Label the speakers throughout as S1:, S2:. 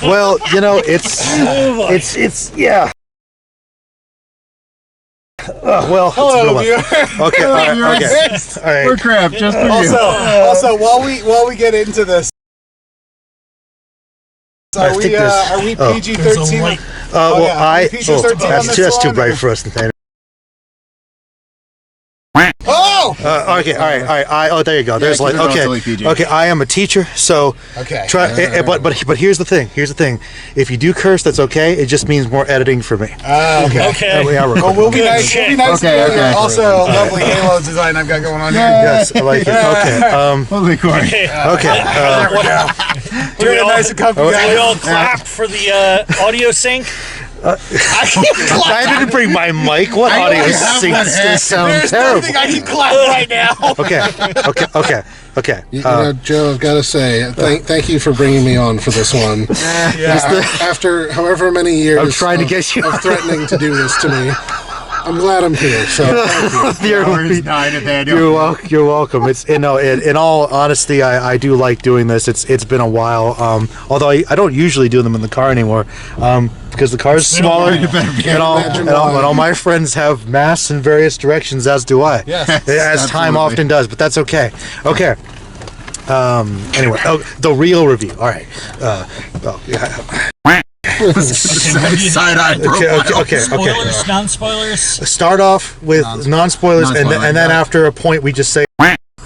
S1: Well, you know, it's yeah. Well,
S2: hello, viewer.
S1: Okay, all right, okay. All right.
S3: We're crap, just for
S2: Also,
S3: you.
S2: also, while we get into this, are we PG-13?
S1: Well,
S2: that's
S1: too bright for us, Nathaniel.
S2: Oh!
S1: Okay, all right. Oh, there you go. There's like okay. I am a teacher, so
S2: okay.
S1: Try, but here's the thing. If you do curse, that's okay. It just means more editing for me.
S2: Okay. We'll be nice.
S3: Okay.
S2: Also, lovely Halo design I've got going on here.
S1: Yes, I like it. Okay.
S3: Holy corn.
S1: Okay.
S2: We're nice and comfy.
S4: We all clap for the audio sync.
S1: I didn't bring my mic. What audio syncs? This sounds terrible.
S2: I can clap right now.
S1: Okay.
S5: You know, Joe, I've got to say, thank you for bringing me on for this one. After however many years
S1: I'm trying to get you
S5: of threatening to do this to me, I'm glad I'm here. So thank you.
S1: You're welcome. It's in all honesty, I do like doing this. It's been a while. Although I don't usually do them in the car anymore. Because the car is smaller, and all my friends have mass in various directions, as do I.
S2: Yes,
S1: as time often does, but that's okay. Okay. Anyway, the real review. All right.
S3: Side-eye profile.
S1: Okay.
S4: Spoilers, non-spoilers?
S1: Start off with non-spoilers, and then after a point, we just say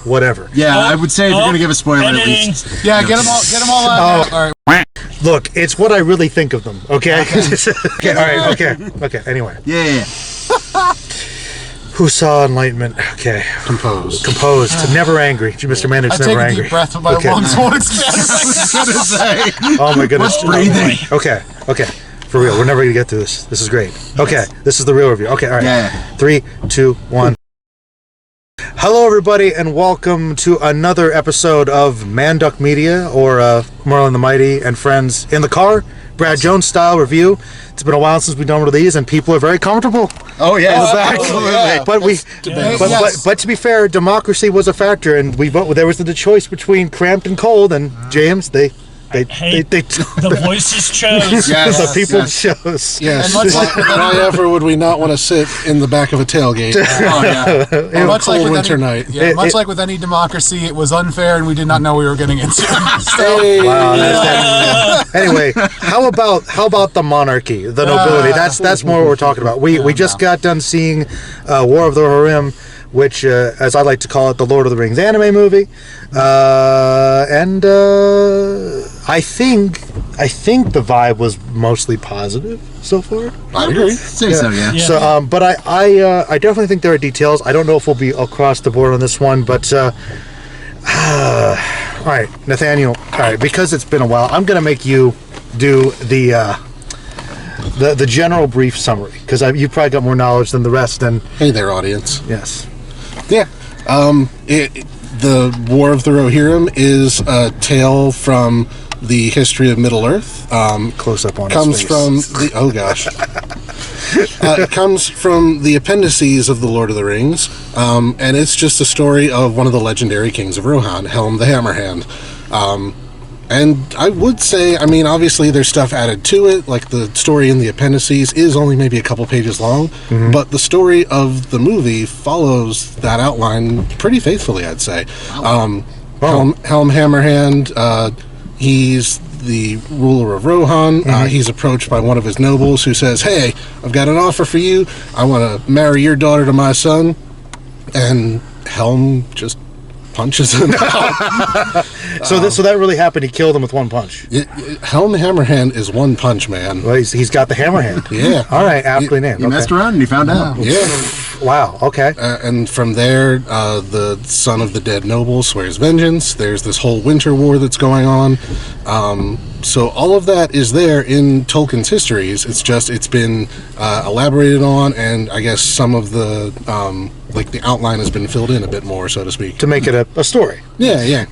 S1: whatever.
S3: Yeah, I would say if you're going to give a spoiler, at least.
S2: Yeah, get them all out. All right.
S1: Look, it's what I really think of them, okay? Okay, all right, okay, anyway.
S3: Yeah.
S1: Who saw enlightenment? Okay.
S5: Composed.
S1: Never angry. Mr. Mannix,
S2: I
S1: never
S2: take a
S1: angry.
S2: deep breath with my lungs won't expand.
S1: Oh my goodness.
S3: Breathing.
S1: Okay. For real, we're never going to get through this. This is great. Okay, this is the real review. Okay, all right.
S3: Yeah.
S1: 3, 2, 1. Hello, everybody, and welcome to another episode of ManDUCK Media, or Merlin the Mighty and Friends in the Car, Brad Jones style review. It's been a while since we've done one of these, and people are very comfortable.
S3: Oh yeah,
S1: Absolutely.
S3: Yeah.
S1: But to be fair, democracy was a factor, and there was the choice between cramped and cold, and James, the
S4: voices chose.
S1: the people chose.
S5: Yes. Why ever would we not want to sit in the back of a tailgate?
S2: Much like with
S5: winter night.
S2: Yeah, much like with any democracy, it was unfair, and we did not know we were getting into.
S1: Wow. Anyway, how about the monarchy, the nobility? That's more what we're talking about. We just got done seeing War of the Rohirrim, which, as I like to call it, the Lord of the Rings anime movie, and I think the vibe was mostly positive so far.
S3: I agree. Say so, yeah.
S1: So, but I definitely think there are details. I don't know if we'll be across the board on this one, but all right, Nathaniel. All right, because it's been a while, I'm gonna make you do the general brief summary, because you've probably got more knowledge than the rest. And
S5: Hey there, audience.
S1: yes.
S5: Yeah. The War of the Rohirrim is a tale from the history of Middle-earth.
S1: Close up on
S5: Comes
S1: his face.
S5: from the... Oh, gosh. It comes from the appendices of The Lord of the Rings, and it's just a story of one of the legendary kings of Rohan, Helm the Hammerhand. And I would say, I mean, obviously there's stuff added to it, like the story in the appendices is only maybe a couple pages long, but the story of the movie follows that outline pretty faithfully, I'd say. Helm Hammerhand, he's the ruler of Rohan. He's approached by one of his nobles who says, "Hey, I've got an offer for you. I want to marry your daughter to my son." And Helm just punches him out.
S1: So that really happened. He killed him with one punch.
S5: Helm Hammerhand is one punch, man.
S1: Well, he's got the hammer hand.
S5: Yeah.
S1: All right, aptly named.
S3: He messed around and he found out.
S5: Yeah.
S1: Wow. Okay.
S5: And from there, the son of the dead noble swears vengeance. There's this whole winter war that's going on. So all of that is there in Tolkien's histories. It's just it's been elaborated on, and I guess some of the the outline has been filled in a bit more, so to speak,
S1: To make it a story.
S5: Yeah.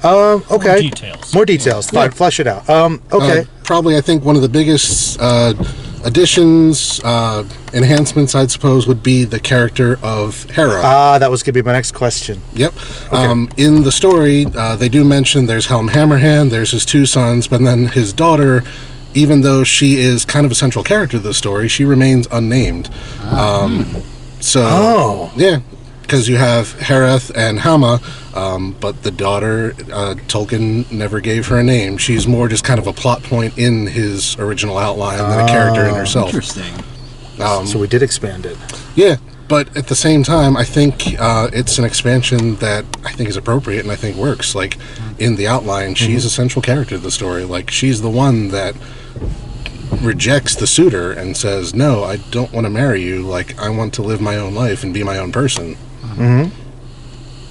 S1: Okay. More details. Fine. Flesh it out. Okay.
S5: Probably, I think one of the biggest additions, enhancements, I'd suppose, would be the character of Hera.
S1: That was going to be my next question.
S5: Yep. In the story, they do mention there's Helm Hammerhand, there's his two sons, but then his daughter even though she is kind of a central character of the story, she remains unnamed. Yeah, because you have Hareth and Hama, but the daughter, Tolkien never gave her a name. She's more just kind of a plot point in his original outline than a character in herself.
S3: Interesting.
S1: So we did expand it.
S5: Yeah, but at the same time, I think it's an expansion that I think is appropriate and I think works. Like, in the outline, she's a central character of the story. Like, she's the one that rejects the suitor and says, no, I don't want to marry you. Like, I want to live my own life and be my own person.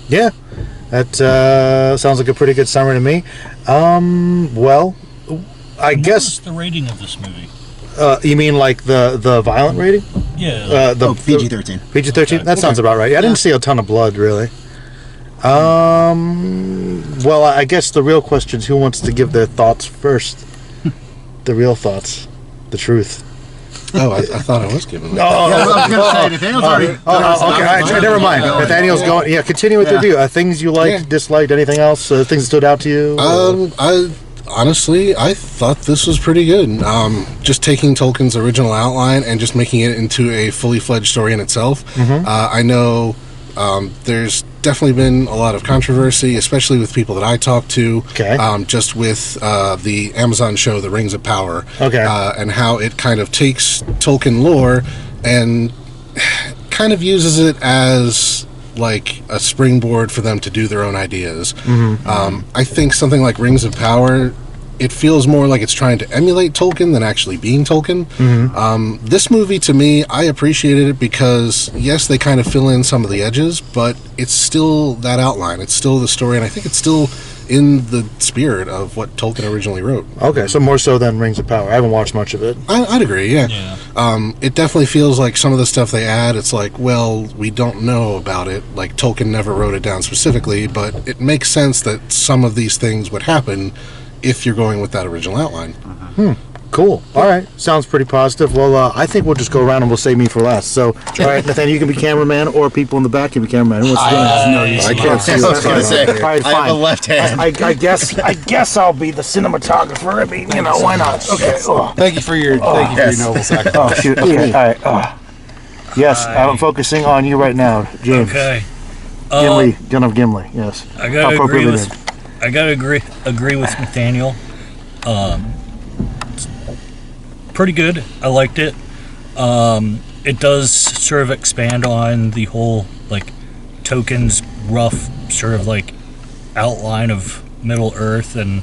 S1: Yeah, that sounds like a pretty good summary to me. Well, I guess...
S4: What's the rating of this movie?
S1: You mean like the violent rating?
S4: Yeah.
S3: PG-13.
S1: PG-13?
S4: Okay.
S1: That sounds about right. Yeah, I didn't see a ton of blood, really. Well, I guess the real question is who wants to give their thoughts first? The real thoughts. The truth.
S5: Oh, I thought I was giving that.
S3: I was going to say, Nathaniel's already...
S1: Okay, never mind. Nathaniel's going... Yeah, continue with your review. Things you liked, disliked, anything else? Things that stood out to you?
S5: Honestly, I thought this was pretty good. Just taking Tolkien's original outline and just making it into a fully fledged story in itself. I know there's definitely been a lot of controversy, especially with people that I talk to.
S1: Okay.
S5: Just with the Amazon show, The Rings of Power.
S1: Okay.
S5: And how it kind of takes Tolkien lore and kind of uses it as like a springboard for them to do their own ideas. I think something like Rings of Power, it feels more like it's trying to emulate Tolkien than actually being Tolkien. This movie, to me, I appreciated it because, yes, they kind of fill in some of the edges, but it's still that outline. It's still the story, and I think it's still in the spirit of what Tolkien originally wrote.
S1: Okay, so more so than Rings of Power. I haven't watched much of it.
S5: I'd agree, yeah. It definitely feels like some of the stuff they add, it's like, well, we don't know about it. Like, Tolkien never wrote it down specifically, but it makes sense that some of these things would happen if you're going with that original outline.
S1: Cool. All right. Sounds pretty positive. Well, I think we'll just go around and we'll save me for last. So, all right, Nathaniel, you can be cameraman, or people in the back can be cameraman. Who wants to do that?
S3: No use.
S1: I can't see.
S3: I was going to say,
S1: All right,
S3: I have a
S1: fine.
S3: left hand.
S1: I guess I'll be the cinematographer. I mean, why not? Okay.
S2: Thank you for your noble sacrifice.
S1: Oh, shoot. Okay. All right. Yes, I'm focusing on you right now, James.
S4: Okay.
S1: Gimli. Gimli. Yes.
S4: I gotta agree with Nathaniel. Pretty good. I liked it. It does sort of expand on the whole like Tolkien's rough sort of like outline of Middle Earth and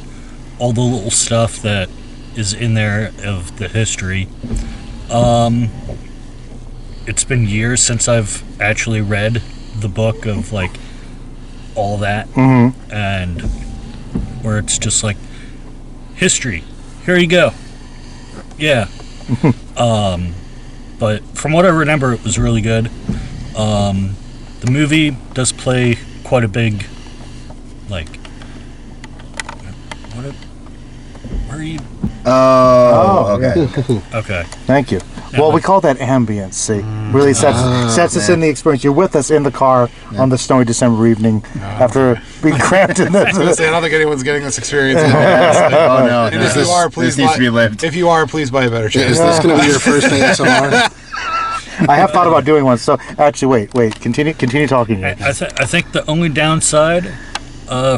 S4: all the little stuff that is in there of the history. It's been years since I've actually read the book of like all that, and where it's just like history. Here you go. Yeah. But from what I remember, it was really good. The movie does play quite a big, like, where are you?
S3: Oh, okay.
S4: Okay.
S1: Thank you. Well, we call that ambience, see? Really sets us in the experience. You're with us in the car on the snowy December evening after being cramped in
S2: I was going to
S1: this.
S2: say, I don't think anyone's getting this experience.
S3: Oh, no.
S2: And if you are, please
S3: this needs to be lived.
S2: If you are, please buy a better chair.
S5: Is this going to be your first ASMR?
S1: I have thought about doing one, so actually, wait. Continue talking here.
S4: I think the only downside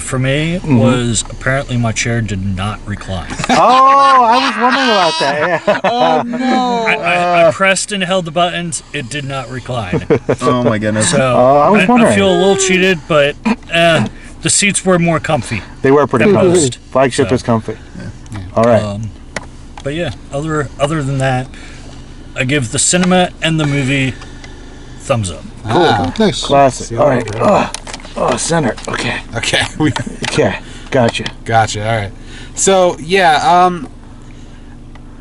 S4: for me was apparently my chair did not recline.
S1: Oh, I was wondering about that. Yeah.
S2: Oh, no.
S4: I pressed and held the buttons. It did not recline.
S3: Oh, my goodness.
S4: So
S1: I was wondering.
S4: I feel a little cheated, but the seats were more comfy.
S1: They were pretty comfy.
S4: most.
S1: Flagship is comfy. All right.
S4: But yeah, other than that, I give the cinema and the movie thumbs up.
S5: Cool. Nice.
S1: Classic. All right. Center. Okay.
S2: Okay.
S1: Okay. Gotcha.
S2: All right. So yeah,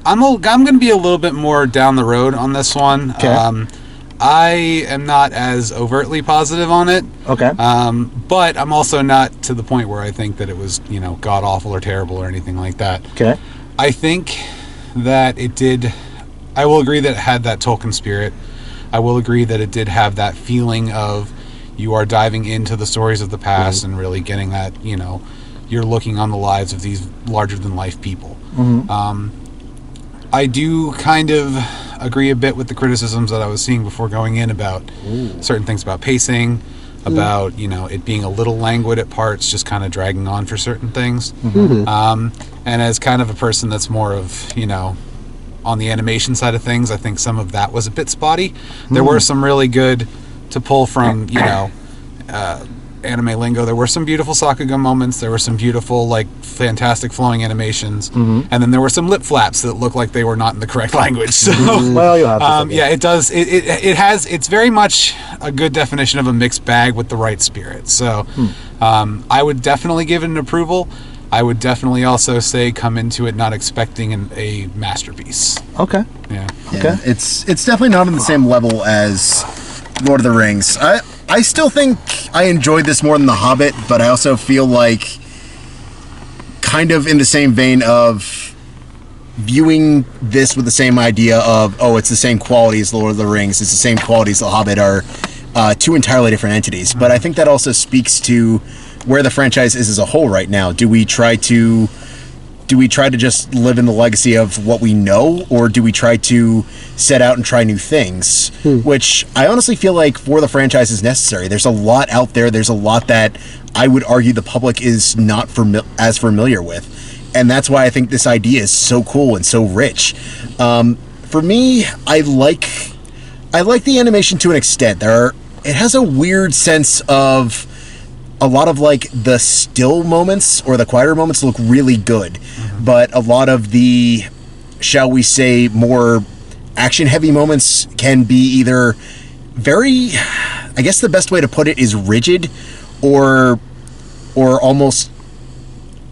S2: I'm going to be a little bit more down the road on this one.
S1: Okay.
S2: I am not as overtly positive on it.
S1: Okay.
S2: But I'm also not to the point where I think that it was, god awful or terrible or anything like that.
S1: Okay.
S2: I think that it did. I will agree that it had that Tolkien spirit. I will agree that it did have that feeling of you are diving into the stories of the past and really getting that, you're looking on the lives of these larger than life people. I do kind of agree a bit with the criticisms that I was seeing before going in about certain things about pacing, about it being a little languid at parts, just kind of dragging on for certain things. And as kind of a person that's more of on the animation side of things, I think some of that was a bit spotty. There were some really good to pull from anime lingo. There were some beautiful Sakuga moments. There were some beautiful, fantastic flowing animations, and then there were some lip flaps that looked like they were not in the correct language. So,
S1: Well, you'll have to
S2: yeah, it does. It's very much a good definition of a mixed bag with the right spirit. So, I would definitely give it an approval. I would definitely also say come into it not expecting a masterpiece.
S1: Okay.
S2: Yeah.
S3: Yeah, it's definitely not on the same level as Lord of the Rings. I still think I enjoyed this more than The Hobbit, but I also feel like kind of in the same vein of viewing this with the same idea of, it's the same quality as Lord of the Rings, it's the same quality as The Hobbit, are two entirely different entities. But I think that also speaks to where the franchise is as a whole right now. Do we try to just live in the legacy of what we know, or do we try to set out and try new things? Which I honestly feel like for the franchise is necessary. There's a lot out there. There's a lot that I would argue the public is not as familiar with. And that's why I think this idea is so cool and so rich. For me, I like the animation to an extent. It has a weird sense of a lot of the still moments or the quieter moments look really good, but a lot of the, shall we say, more action heavy moments can be either very, I guess the best way to put it is rigid, or almost,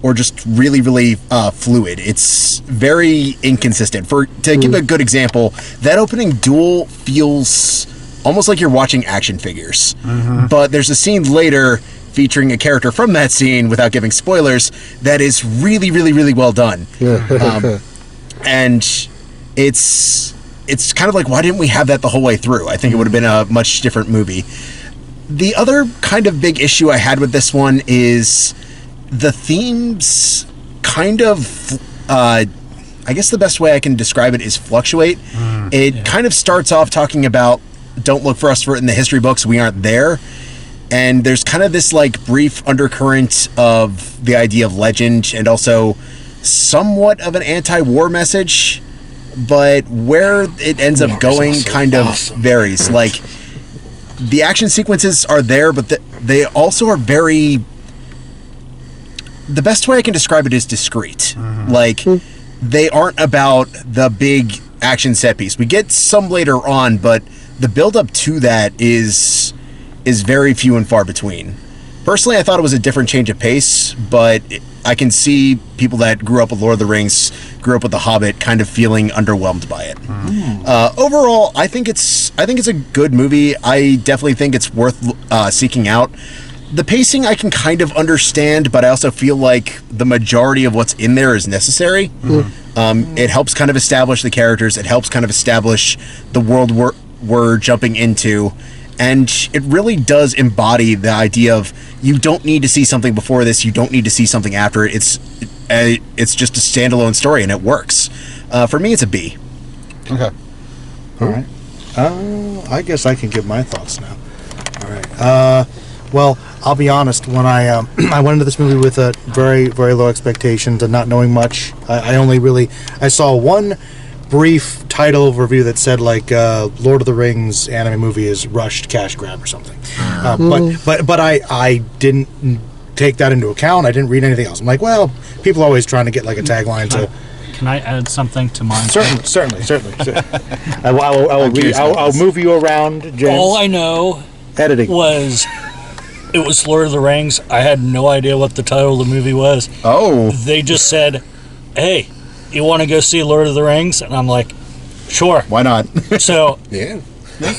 S3: or just really, really fluid. It's very inconsistent. To give a good example, that opening duel feels almost like you're watching action figures, but there's a scene later featuring a character from that scene, without giving spoilers, that is really, really, really well done. And it's kind of like, why didn't we have that the whole way through? I think it would have been a much different movie. The other kind of big issue I had with this one is the themes kind of, I guess the best way I can describe it is fluctuate. It kind of starts off talking about, don't look for us for it in the history books, we aren't there. And there's kind of this brief undercurrent of the idea of legend, and also somewhat of an anti-war message, but where it ends up going kind of varies. The action sequences are there, but they also are very, the best way I can describe it is discreet. They aren't about the big action set piece. We get some later on, but the build up to that is very few and far between. Personally, I thought it was a different change of pace, but I can see people that grew up with Lord of the Rings, grew up with The Hobbit, kind of feeling underwhelmed by it. Overall, I think it's a good movie. I definitely think it's worth seeking out. The pacing I can kind of understand, but I also feel like the majority of what's in there is necessary. It helps kind of establish the characters. It helps kind of establish the world we're jumping into. And it really does embody the idea of, you don't need to see something before this, you don't need to see something after it. It's just a standalone story, and it works. For me, it's a B.
S2: Okay.
S1: All right. I guess I can give my thoughts now. All right. Well, I'll be honest. When I went into this movie with very, very low expectations and not knowing much, I saw one brief title overview that said Lord of the Rings anime movie is rushed cash grab or something. But I didn't take that into account. I didn't read anything else. I'm like, well, people are always trying to get a tagline to.
S4: Can I add something to mine?
S1: Certainly. I'll move you around, James.
S4: All I know
S1: Editing
S4: was it was Lord of the Rings. I had no idea what the title of the movie was.
S3: Oh.
S4: They just said, hey, you want to go see Lord of the Rings? And I'm like, sure.
S3: Why not?
S4: So,
S5: Yeah.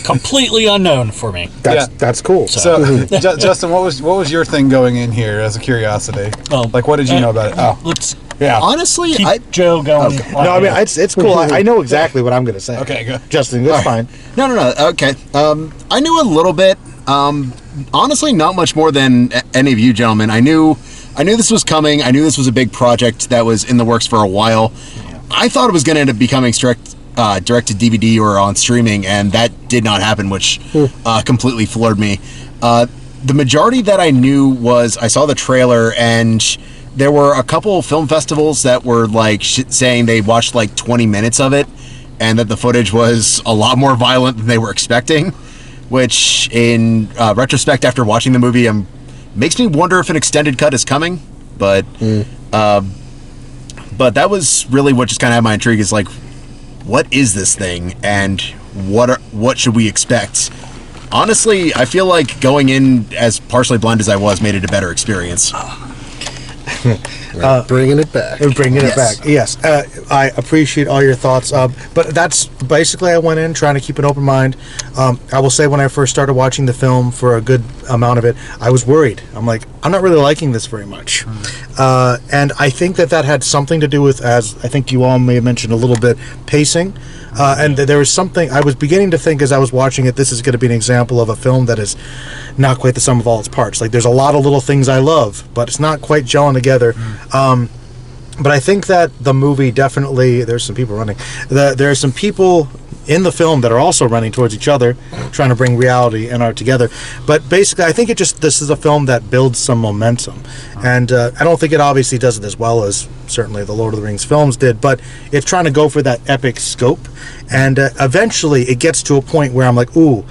S4: completely unknown for me.
S1: That's cool.
S2: So, Justin, what was your thing going in here as a curiosity?
S4: Oh,
S2: what did you know about it? Oh,
S4: Let's
S1: Yeah.
S3: Honestly,
S4: keep Joe going.
S3: Okay.
S1: No, I mean it's cool. I know exactly what I'm going to say.
S2: okay, good.
S1: Justin, that's fine.
S3: No. Okay. I knew a little bit. Honestly, not much more than any of you gentlemen. I knew this was coming. I knew this was a big project that was in the works for a while. I thought it was going to end up becoming direct to DVD or on streaming, and that did not happen, which completely floored me. The majority that I knew was I saw the trailer, and there were a couple film festivals that were like saying they watched like 20 minutes of it, and that the footage was a lot more violent than they were expecting, which in retrospect after watching the movie makes me wonder if an extended cut is coming. But that was really what just kind of had my intrigue, is like, what is this thing, and what should we expect? Honestly, I feel like going in as partially blind as I was made it a better experience.
S5: Bringing it back.
S1: Yes. I appreciate all your thoughts. But that's basically, I went in trying to keep an open mind. I will say when I first started watching the film for a good amount of it, I was worried. I'm like, I'm not really liking this very much. And I think that had something to do with, as I think you all may have mentioned a little bit, pacing. And there was something, I was beginning to think as I was watching it, this is going to be an example of a film that is not quite the sum of all its parts. Like, there's a lot of little things I love, but it's not quite gelling together. But I think that the movie definitely, there's some people running. There are some people in the film that are also running towards each other, trying to bring reality and art together. But basically, I think this is a film that builds some momentum. And I don't think it obviously does it as well as certainly the Lord of the Rings films did, but it's trying to go for that epic scope. And eventually, it gets to a point where I'm like, ooh,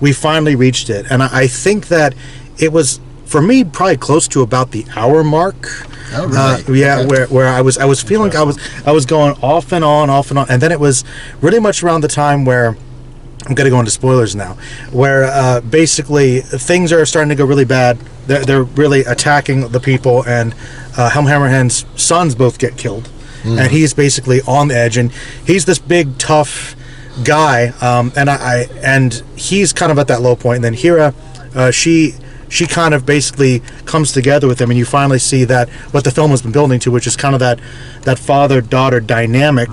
S1: we finally reached it. And I think that it was, for me, probably close to about the hour mark.
S3: Oh, really?
S1: Where I was feeling I was going off and on, and then it was really much around the time where I'm going to go into spoilers now, where basically things are starting to go really bad. They're really attacking the people, and Helm Hammerhand's sons both get killed, and he's basically on the edge, and he's this big tough guy, and he's kind of at that low point, and then Hera, she kind of basically comes together with him, and you finally see that what the film has been building to, which is kind of that father-daughter dynamic,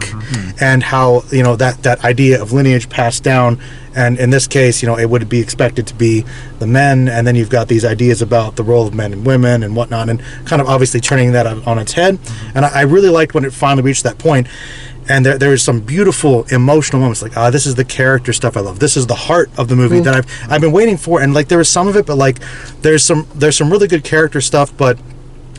S1: and how, that idea of lineage passed down, and in this case, it would be expected to be the men, and then you've got these ideas about the role of men and women and whatnot, and kind of obviously turning that on its head. And I really liked when it finally reached that point. And there's some beautiful emotional moments, like, this is the character stuff I love. This is the heart of the movie that I've been waiting for. And like, there was some of it, but like, there's some really good character stuff. But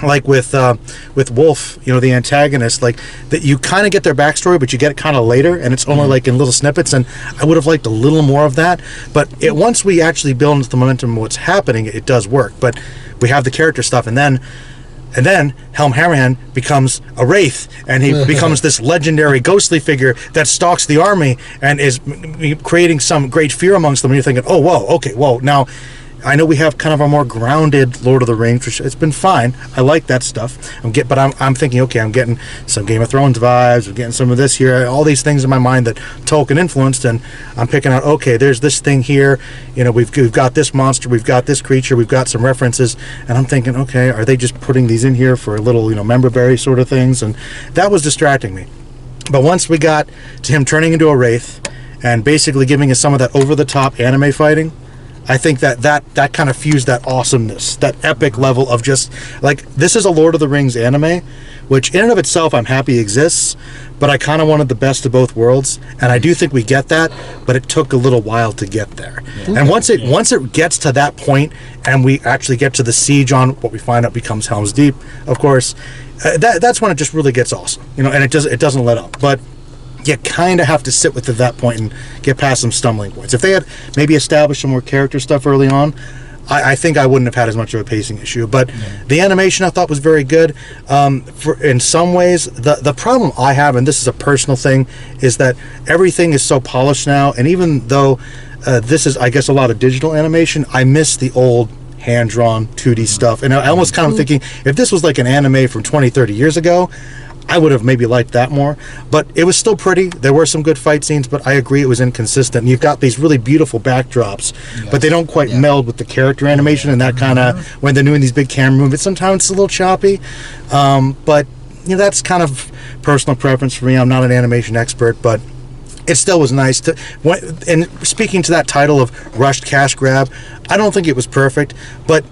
S1: like with Wolf, the antagonist, like that, you kind of get their backstory, but you get it kind of later, and it's only like in little snippets. And I would have liked a little more of that. But once we actually build into the momentum of what's happening, it does work. But we have the character stuff, and then Helm Hammerhand becomes a wraith, and he becomes this legendary ghostly figure that stalks the army and is creating some great fear amongst them. And you're thinking, oh, whoa, okay, whoa. Now, I know we have kind of a more grounded Lord of the Rings, which it's been fine. I like that stuff. But I'm thinking, okay, I'm getting some Game of Thrones vibes. I'm getting some of this here. All these things in my mind that Tolkien influenced, and I'm picking out, okay, there's this thing here. We've got this monster. We've got this creature. We've got some references. And I'm thinking, okay, are they just putting these in here for a little, member berry sort of things? And that was distracting me. But once we got to him turning into a wraith and basically giving us some of that over-the-top anime fighting, I think that kind of fused that awesomeness, that epic level of just, like, this is a Lord of the Rings anime, which in and of itself I'm happy exists, but I kind of wanted the best of both worlds, and I do think we get that, but it took a little while to get there. Yeah. And once it gets to that point, and we actually get to the siege on what we find out becomes Helm's Deep, of course, that's when it just really gets awesome, and it doesn't let up. But you kind of have to sit with it at that point and get past some stumbling points. If they had maybe established some more character stuff early on, I think I wouldn't have had as much of a pacing issue. But the animation I thought was very good. In some ways, the problem I have, and this is a personal thing, is that everything is so polished now. And even though this is, I guess, a lot of digital animation, I miss the old hand-drawn 2D stuff. And I almost kind of thinking, if this was like an anime from 20, 30 years ago, I would have maybe liked that more, but it was still pretty. There were some good fight scenes, but I agree it was inconsistent. And you've got these really beautiful backdrops, but they don't quite meld with the character animation, and that kind of, when they're doing these big camera movements, sometimes it's a little choppy. But that's kind of personal preference for me. I'm not an animation expert, but it still was nice to. And speaking to that title of rushed cash grab, I don't think it was perfect, but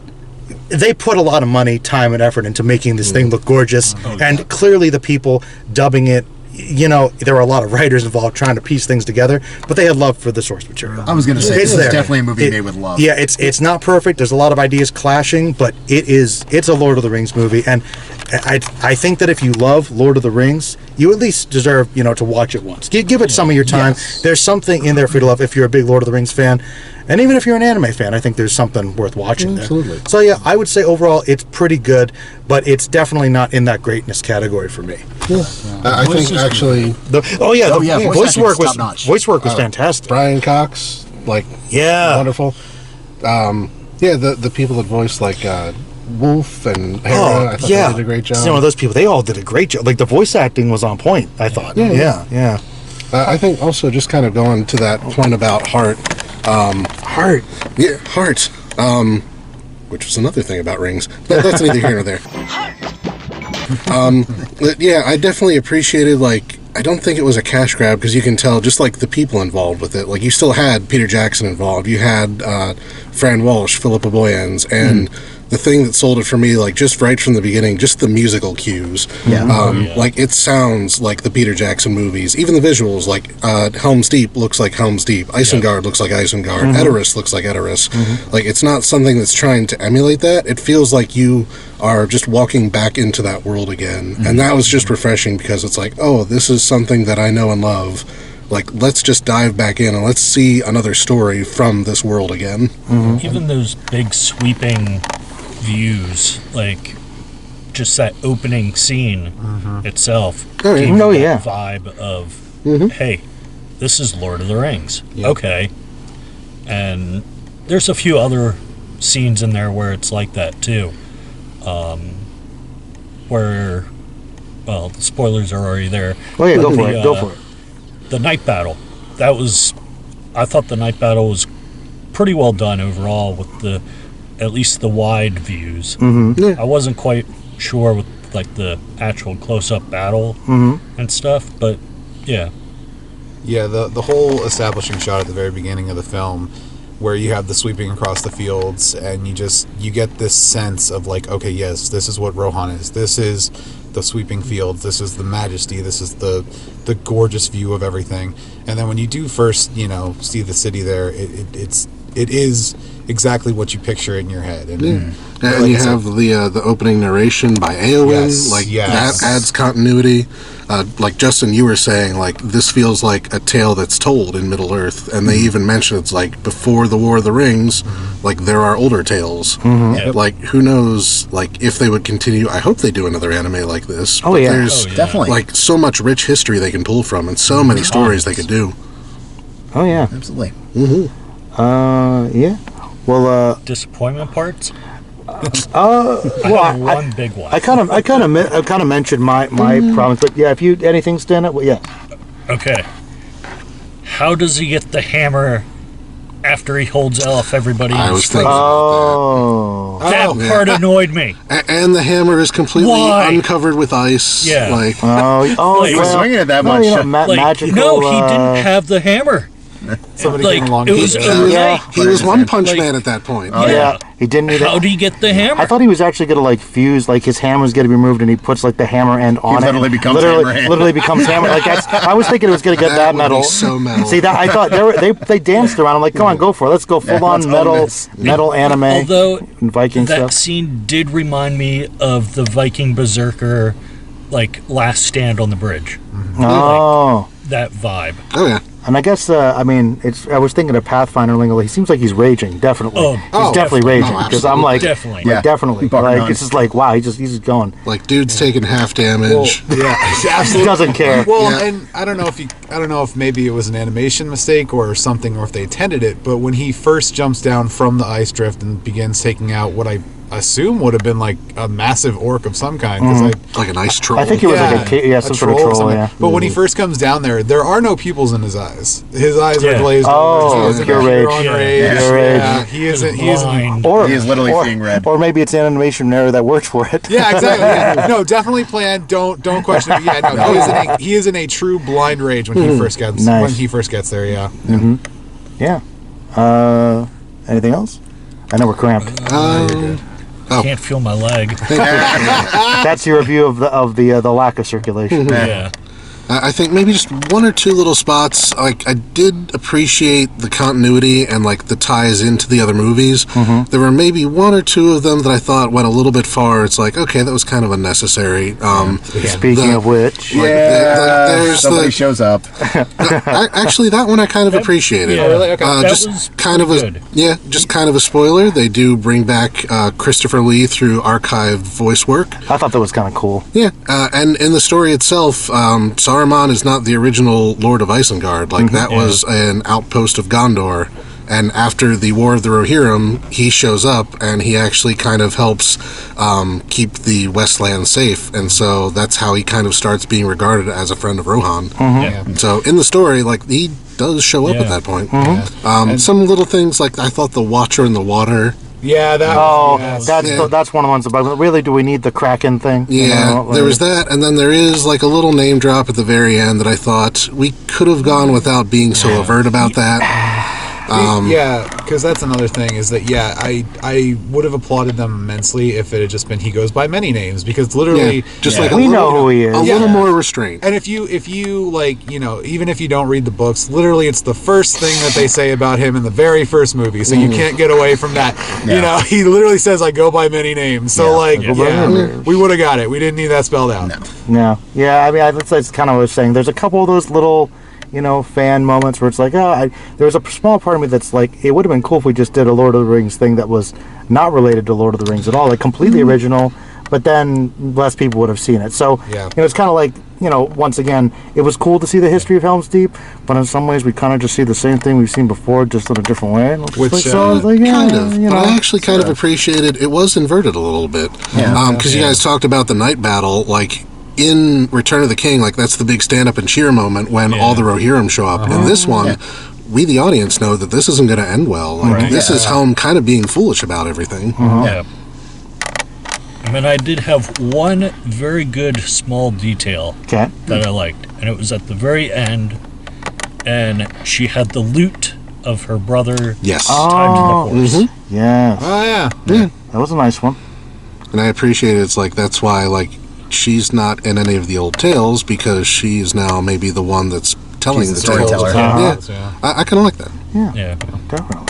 S1: they put a lot of money, time, and effort into making this thing look gorgeous, and clearly the people dubbing it, there were a lot of writers involved trying to piece things together, but they had love for the source material.
S3: I was going to say,
S1: It's
S3: this is
S1: there.
S3: definitely a movie made with love.
S1: Yeah, it's not perfect. There's a lot of ideas clashing, but it's a Lord of the Rings movie, and I think that if you love Lord of the Rings, you at least deserve to watch it once. Give it some of your time.
S3: Yes.
S1: There's something in there for you to love if you're a big Lord of the Rings fan, and even if you're an anime fan, I think there's something worth watching there.
S5: Absolutely.
S1: So yeah, I would say overall it's pretty good, but it's definitely not in that greatness category for me.
S5: I think actually
S1: The voice work was
S3: top-notch.
S1: fantastic.
S5: Brian Cox,
S1: Yeah.
S5: wonderful. The people that voiced Wolf and Hera, I thought they did a great job.
S1: Some of those people, they all did a great job. Like the voice acting was on point, I thought. Yeah.
S5: I think also just kind of going to that point about Heart.
S1: Heart.
S5: Yeah, Heart. Which was another thing about rings. But that's neither here nor there. I definitely appreciated, I don't think it was a cash grab, because you can tell just the people involved with it. You still had Peter Jackson involved. You had Fran Walsh, Philippa Boyens, and the thing that sold it for me, just right from the beginning, just the musical cues. It sounds like the Peter Jackson movies. Even the visuals, Helm's Deep looks like Helm's Deep. Isengard looks like Isengard. Edoras looks like Edoras. It's not something that's trying to emulate that. It feels like you are just walking back into that world again. And that was just refreshing, because it's this is something that I know and love. Let's just dive back in and let's see another story from this world again.
S4: Even those big sweeping views, just that opening scene itself,
S5: Oh, yeah.
S4: gave you
S1: Oh,
S4: that
S1: yeah.
S4: vibe of, hey, this is Lord of the Rings.
S2: Yeah.
S4: Okay. And there's a few other scenes in there where it's like that too. Where, well, the spoilers are already there.
S1: Oh yeah, go
S4: But
S1: for it. Go for it.
S4: The night battle. I thought the night battle was pretty well done overall, with at least the wide views.
S5: Yeah.
S4: I wasn't quite sure with the actual close-up battle and stuff, but yeah.
S2: Yeah, the whole establishing shot at the very beginning of the film, where you have the sweeping across the fields, and you get this sense of okay, yes, this is what Rohan is. This is the sweeping fields. This is the majesty. This is the gorgeous view of everything. And then when you do first, see the city there, it is exactly what you picture in your head. And
S5: And you have the opening narration by Eowyn.
S2: Yes.
S5: That adds continuity. Justin, you were saying, this feels like a tale that's told in Middle Earth, and they even mention it's before the War of the Rings, there are older tales.
S4: Yep.
S5: Who knows, if they would continue. I hope they do another anime like this.
S1: Oh,
S5: but
S1: yeah.
S5: There's
S3: Definitely.
S5: so much rich history they can pull from, and so many stories they could do.
S1: Oh yeah.
S3: Absolutely.
S1: Yeah. Well,
S4: Disappointment parts?
S1: well,
S4: I have one big one.
S1: I kind of mentioned my problems, but yeah, if you anything stand up, well, yeah.
S4: Okay. How does he get the hammer after he holds off everybody?
S5: I
S4: in
S5: was
S4: his
S5: thinking
S4: throat?
S1: Oh.
S4: That
S5: yeah.
S4: part annoyed me.
S5: And the hammer is completely
S4: Why?
S5: uncovered with ice.
S4: Yeah.
S1: Oh,
S4: Like,
S3: He was swinging it that
S1: no,
S3: much.
S1: magical.
S4: no, he didn't have the hammer.
S2: somebody
S4: Like,
S2: came along.
S4: it was
S2: and-
S4: overnight.
S1: Yeah.
S5: He was One Punch
S4: Like-
S5: Man at that point.
S1: Oh yeah, he didn't need
S4: How
S1: it.
S4: do you get the hammer?
S1: I thought he was actually gonna fuse, his hammer's gonna be removed, and he puts the hammer end on it.
S3: literally becomes
S1: literally,
S3: hammer hand.
S1: literally becomes hammer. I was thinking it was gonna get that
S5: would
S1: metal.
S5: be so metal.
S1: See that? I thought they danced around. I'm like, come on, go for it. Let's go full on
S3: let's own
S1: metal
S3: this.
S1: metal anime
S4: Although
S1: and Viking
S4: that
S1: stuff.
S4: scene did remind me of the Viking Berserker, last stand on the bridge.
S1: Oh.
S4: That vibe.
S5: Oh, yeah.
S1: And I guess I was thinking of Pathfinder Lingo. He seems like he's raging, definitely.
S4: Oh,
S1: he's definitely raging because I'm like,
S4: Definitely.
S3: Yeah.
S1: definitely.
S3: Buck nuts.
S1: It's just wow, he's just going.
S5: Dude's taking half damage.
S2: yeah,
S1: He
S2: absolutely.
S1: doesn't care.
S2: Well,
S5: Yeah.
S2: and I don't know if maybe it was an animation mistake or something, or if they intended it. But when he first jumps down from the ice drift and begins taking out what I assume would have been a massive orc of some kind, because
S5: Like an ice troll.
S1: I think it was some sort of
S2: or
S1: troll.
S2: something.
S1: Yeah.
S2: But when he first comes down there are no pupils in his eyes. His eyes are
S4: Yeah.
S2: glazed
S1: Oh,
S2: over. He is
S1: pure
S2: pure
S1: rage.
S2: on
S4: Yeah.
S2: rage.
S1: Pure rage.
S2: Yeah, he isn't. He isn't.
S4: Blind.
S1: Or
S3: He is literally seeing red.
S1: Or maybe it's an animation error that worked for it.
S2: Yeah, exactly. Yeah. No, definitely planned. Don't question it. Yeah, no, he is in a true blind rage when he first gets
S1: Nice.
S2: when he first gets there. Yeah.
S1: Yeah. Anything else? I know we're cramped.
S4: Can't feel my leg.
S1: That's your review of the lack of circulation.
S4: Yeah.
S5: I think maybe just one or two little spots. Like, I did appreciate the continuity and like the ties into the other movies. There were maybe one or two of them that I thought went a little bit far. It's like, okay, that was kind of unnecessary.
S1: Speaking of which,
S3: there's somebody shows up.
S5: Actually, that one I kind of appreciated.
S4: Yeah. Oh, really?
S2: Okay.
S4: That
S5: just
S4: was
S5: kind of
S4: pretty good.
S5: just kind of a spoiler. They do bring back Christopher Lee through archived voice work.
S1: I thought that was kind of cool.
S5: Yeah, and in the story itself, Saruman is not the original Lord of Isengard. Like, that was an outpost of Gondor. And after the War of the Rohirrim, he shows up and he actually kind of helps keep the Westland safe. And so that's how he kind of starts being regarded as a friend of Rohan.
S4: Yeah.
S5: So in the story, like, he does show up at that point. Some little things, like I thought the Watcher in the water.
S2: Yeah, that.
S1: Oh,
S2: yes.
S1: that's one of the ones about. Really, do we need the Kraken thing?
S5: Yeah, there was that, and then there is like a little name drop at the very end that I thought we could have gone without being so overt about that.
S2: Yeah, because that's another thing is that I would have applauded them immensely if it had just been he goes by many names, because literally
S5: just like
S1: we know who he is.
S5: A little more restraint.
S2: And if you like, even if you don't read the books, literally it's the first thing that they say about him in the very first movie, so you can't get away from that. He literally says I go by many names, so we would have got it. We didn't need that spelled out.
S1: No. Yeah, I mean, that's kind of what I was saying. There's a couple of those little, fan moments where it's like, there's a small part of me that's like, it would have been cool if we just did a Lord of the Rings thing that was not related to Lord of the Rings at all, like completely original, but then less people would have seen it. So, it's kind of like, once again, it was cool to see the history of Helm's Deep, but in some ways we kind of just see the same thing we've seen before, just in a different way.
S2: Which,
S5: kind of. But I actually kind of appreciated it was inverted a little bit. Because you guys talked about the night battle, like, in Return of the King, like, that's the big stand-up and cheer moment when all the Rohirrim show up. In this one, we, the audience, know that this isn't going to end well. Like, this is Helm kind of being foolish about everything.
S4: Yeah. I mean, I did have one very good small detail that I liked, and it was at the very end, and she had the loot of her brother timed in the horse.
S1: Yeah.
S2: Oh, yeah.
S1: That was a nice one.
S5: And I appreciate it. It's like, that's why, like, she's not in any of the old tales, because she's now maybe the one that's telling the
S3: storyteller.
S5: tales. I kind of like that.
S4: Yeah.
S1: Definitely.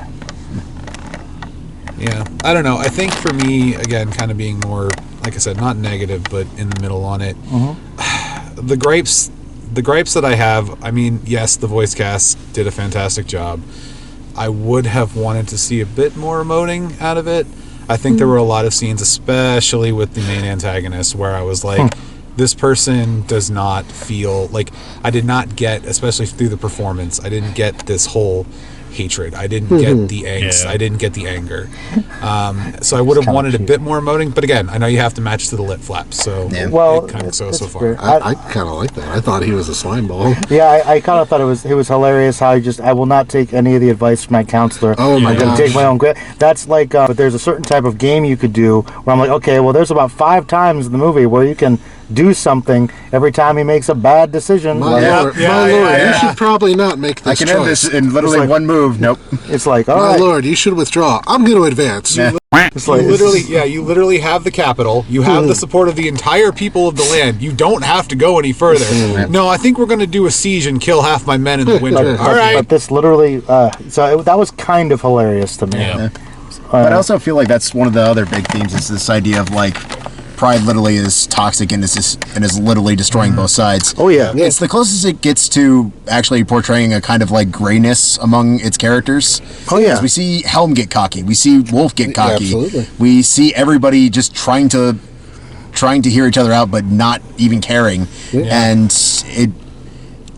S2: Yeah, I don't know. I think for me, again, kind of being more, like I said, not negative, but in the middle on it. The gripes that I have, I mean, yes, the voice cast did a fantastic job. I would have wanted to see a bit more emoting out of it. I think there were a lot of scenes, especially with the main antagonist, where I was like, this person does not feel like, I did not get, especially through the performance, I didn't get this whole hatred. I didn't get the angst. I didn't get the anger. So I would have wanted a bit more emoting, but again, I know you have to match to the lip flaps, so
S1: well,
S2: it kind of so far.
S5: I kind of like that. I thought he was a slime ball.
S1: Yeah, I kind of thought it was hilarious how I will not take any of the advice from my counselor.
S5: Oh my
S1: I'm going to take my own grip. That's like, but there's a certain type of game you could do where I'm like, okay, well, there's about 5 times in the movie where you can do something every time he makes a bad decision.
S5: My lord, you should probably not make this
S3: I can
S5: choice.
S3: end this in literally one move. Nope.
S1: It's like, all
S5: My
S1: right.
S5: lord, you should withdraw. I'm going to advance.
S1: It's like,
S2: You literally have the capital. You have the support of the entire people of the land. You don't have to go any further. No, I think we're going to do a siege and kill half my men in the winter. All right.
S1: But this literally, that was kind of hilarious to me.
S4: Yeah.
S3: But I also feel like that's one of the other big themes is this idea of like pride literally is toxic and is literally destroying both sides.
S1: Oh yeah.
S3: It's the closest it gets to actually portraying a kind of like grayness among its characters.
S1: Oh yeah.
S3: Because we see Helm get cocky, we see Wolf get cocky,
S5: absolutely.
S3: we see everybody just trying to hear each other out but not even caring. And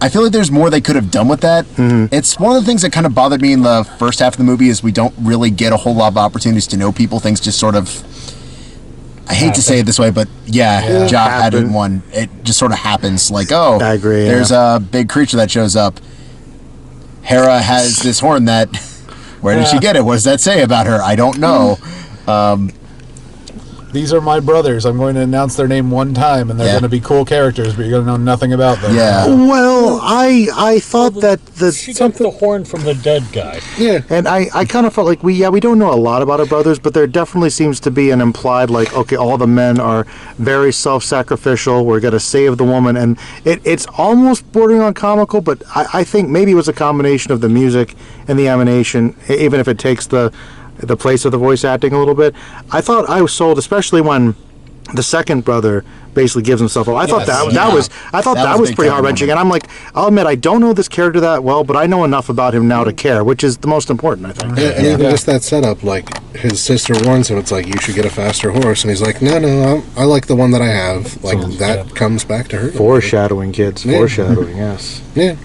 S3: I feel like there's more they could have done with that. It's one of the things that kind of bothered me in the first half of the movie is we don't really get a whole lot of opportunities to know people. Things just sort of, I hate to say it this way, but Jock had it in one. It just sort of happens. Like,
S1: I agree,
S3: there's a big creature that shows up. Hera has this horn that, where did she get it? What does that say about her? I don't know.
S2: these are my brothers. I'm going to announce their name one time, and they're going to be cool characters, but you're going to know nothing about them.
S3: Yeah.
S1: Well, I thought that
S4: She got the horn from the dead guy.
S5: Yeah.
S1: and I kind of felt like we don't know a lot about our brothers, but there definitely seems to be an implied, like, okay, all the men are very self-sacrificial. We're going to save the woman, and it's almost bordering on comical, but I think maybe it was a combination of the music and the animation, even if it takes the place of the voice acting a little bit. I thought I was sold, especially when the second brother basically gives himself up. I thought that was
S3: big
S1: pretty
S3: time
S1: heart wrenching,
S3: moment.
S1: and I'm like, I'll admit I don't know this character that well, but I know enough about him now to care, which is the most important, I think.
S5: And even just that setup, like his sister warns him, it's like, you should get a faster horse, and he's like, no, I like the one that I have. Like that comes back to hurt.
S1: Foreshadowing, kids.
S5: Yeah.
S1: Foreshadowing, yes.
S5: Yeah.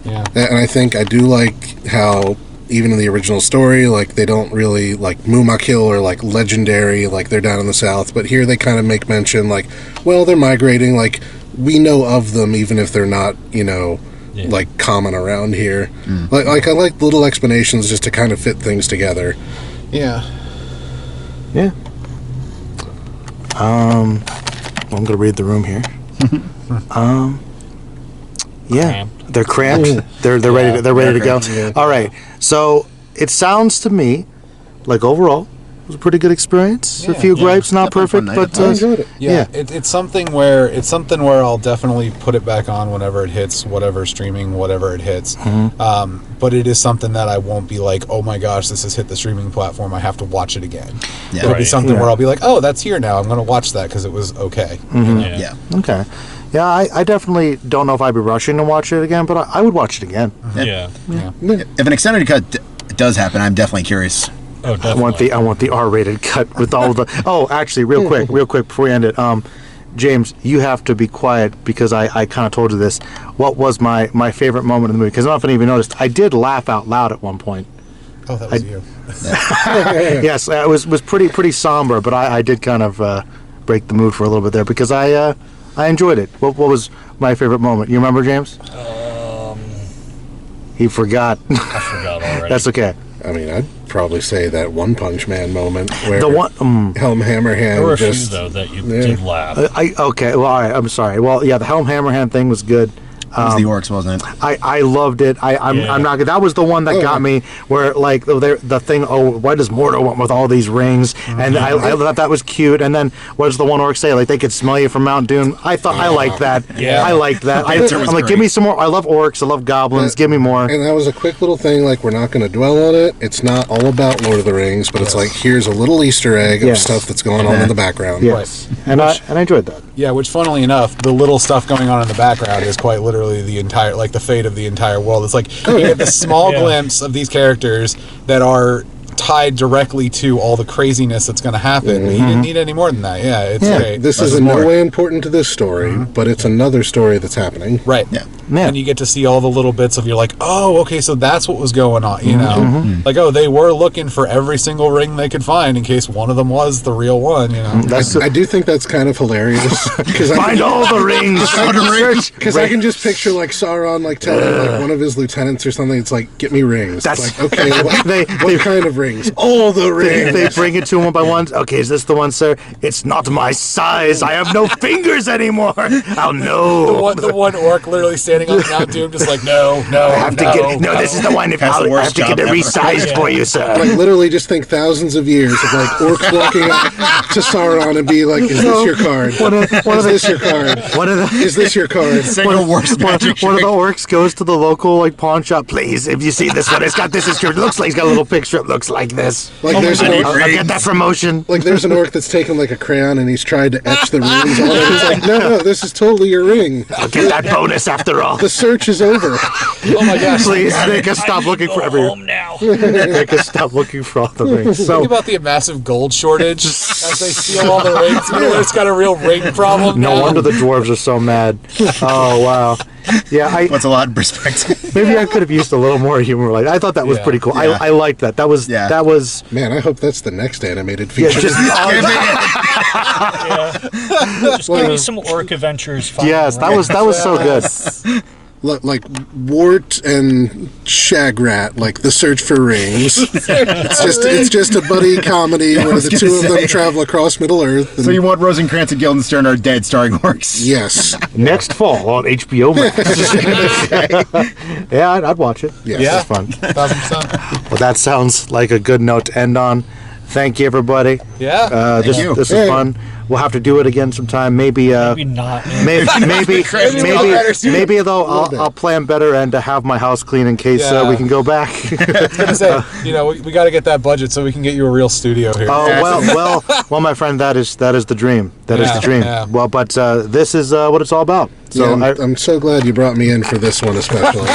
S2: Yeah.
S5: And I think I do like how even in the original story, like they don't really like Mumakil or like legendary, like they're down in the south, but here they kind of make mention like, well, they're migrating, like we know of them even if they're not, like common around here. Like I like little explanations just to kind of fit things together.
S2: Yeah.
S1: Yeah. I'm gonna read the room here. Yeah, they're cramped. They're ready. They're ready to go.
S5: Yeah.
S1: All right. So it sounds to me like overall it was a pretty good experience. A few gripes, not perfect,
S3: fun
S1: but
S3: night.
S5: I enjoyed it.
S2: Yeah, it's something where I'll definitely put it back on whenever it hits, whatever streaming, whatever it hits. But it is something that I won't be like, oh my gosh, this has hit the streaming platform, I have to watch it again.
S3: Yeah.
S2: It'll be
S4: Right.
S2: something
S1: Yeah.
S2: where I'll be like, oh, that's here now. I'm going to watch that because it was okay.
S3: Yeah.
S1: okay. Yeah, I definitely don't know if I'd be rushing to watch it again, but I would watch it again.
S4: Yeah.
S3: If an extended cut does happen, I'm definitely curious.
S4: Oh, definitely.
S1: I want the R-rated cut with all the. Oh, actually, real quick before we end it, James, you have to be quiet because I kind of told you this. What was my favorite moment in the movie? Because I don't know if any of you noticed, I did laugh out loud at one point.
S2: Oh, that was you.
S1: Yes, it was pretty somber, but I did kind of break the mood for a little bit there because I enjoyed it. What was my favorite moment? You remember, James? He forgot.
S4: I forgot already.
S1: That's okay.
S5: I mean, I'd probably say that One Punch Man moment where
S1: The one.
S5: Helm Hammerhand
S4: there were a few,
S5: just
S4: though, that you did laugh.
S1: Okay. Well, all right. I'm sorry. Well, yeah, the Helm Hammerhand thing was good.
S3: It was the orcs, wasn't it?
S1: I loved it. I'm not. That was the one that got me. Where like the thing. Oh, why does Mordo want with all these rings? And I thought that was cute. And then what does the one orc say? Like they could smell you from Mount Doom. I thought I liked that.
S2: Yeah.
S1: I liked that. I'm like,
S3: great.
S1: give me some more. I love orcs. I love goblins. Give me more.
S5: And that was a quick little thing, like, we're not going to dwell on it. It's not all about Lord of the Rings, but it's like, here's a little Easter egg of
S1: Yes.
S5: stuff that's going on in the background.
S1: Yes. And I enjoyed that.
S2: Yeah, which funnily enough, the little stuff going on in the background is quite literally the entire, like the fate of the entire world. It's like you get this small glimpse of these characters that are tied directly to all the craziness that's going to happen. You didn't need any more than that. Yeah, it's great.
S5: This is in no way important to this story, but it's another story that's happening.
S2: Right.
S3: Yeah.
S1: Yeah.
S2: And you get to see all the little bits of, you're like, oh, okay, so that's what was going on, you know? Like, oh, they were looking for every single ring they could find in case one of them was the real one, you know?
S1: That's
S5: I do think that's kind of hilarious because
S1: find all the rings.
S5: because I can just picture like Sauron like telling like one of his lieutenants or something. It's like, get me rings.
S1: That's-
S5: It's like, okay, what,
S1: They-
S5: what kind of rings? All the rings.
S1: They bring it to him one by one. Okay, is this the one, sir? It's not my size. I have no fingers anymore. Oh no.
S2: The one orc literally standing on Mount Doom, just like, no,
S1: I have to get. No, this is the one.
S3: That's the
S1: I have
S3: worst
S1: to get
S3: job
S1: it
S3: ever.
S1: resized for you, sir.
S5: Like literally, just think thousands of years of like orcs walking up to Sauron and be like, "Is this your card? Is this your card?
S1: One of the
S5: Is this your card?"
S3: Single worst magic
S1: one of
S3: trick.
S1: the orcs goes to the local like pawn shop. Please, if you see this one, it's got this. It looks like it's got a little picture. It looks like this.
S5: Like there's an
S3: God.
S5: orc,
S1: I'll get that promotion.
S5: like there's an orc that's taken like a crayon and he's tried to etch the runes on it. It's like, no, this is totally your ring.
S1: I'll get that bonus after all.
S5: The search is over.
S2: Oh my gosh.
S1: Please make us stop looking for every.
S4: home now.
S1: Make us stop looking for all the rings.
S2: Think
S1: So
S2: about the massive gold shortage as they steal all the rings. You know, it's got a real ring problem
S1: no
S2: now.
S1: wonder the dwarves are so mad. Oh wow. Yeah,
S3: Puts a lot in perspective.
S1: maybe I could have used a little more humor. Like I thought that was
S2: Yeah.
S1: pretty cool.
S3: Yeah.
S1: I liked that. That was
S3: Yeah.
S1: that was
S5: Man, I hope that's the next animated
S1: yeah,
S5: feature.
S1: just
S4: Just give me some orc adventures.
S1: yes. That was so good.
S5: like Wart and Shagrat, like The Search for Rings. It's just a buddy comedy where the two of them travel across Middle Earth.
S3: So you want Rosencrantz and Guildenstern are dead starring orcs?
S5: Yes.
S1: Next fall on HBO Max. Yeah, I'd watch it.
S5: Yes.
S2: Yeah.
S1: It's fun.
S2: 1,000%.
S1: Well, that sounds like a good note to end on. Thank you, everybody.
S2: Yeah.
S1: This
S3: you.
S1: is fun. We'll have to do it again sometime. Maybe
S4: Maybe not.
S1: maybe though I'll plan better and to have my house clean in case
S2: Yeah.
S1: we can go back.
S2: I was gonna say, we got to get that budget so we can get you a real studio here.
S1: Oh well, my friend, that is the dream. That is
S2: Yeah,
S1: the dream.
S2: yeah.
S1: Well, but this is what it's all about. So
S5: Yeah, I'm so glad you brought me in for this one, especially.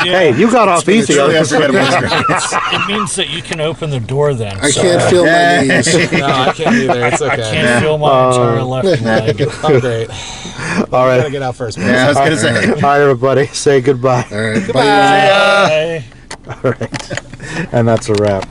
S1: hey, you got off easy.
S3: Truly unforgettable experience.
S4: It means that you can open the door then.
S5: I
S4: so
S5: can't feel my knees.
S2: No, I can't either. It's
S4: I
S2: okay.
S4: can't feel my entire left leg.
S2: I'm great.
S1: All
S2: Gotta
S1: right,
S2: get out first, man.
S3: Yeah, I was gonna say.
S1: all right, everybody, say goodbye.
S5: All right, bye.
S4: Bye.
S1: All right, and that's a wrap.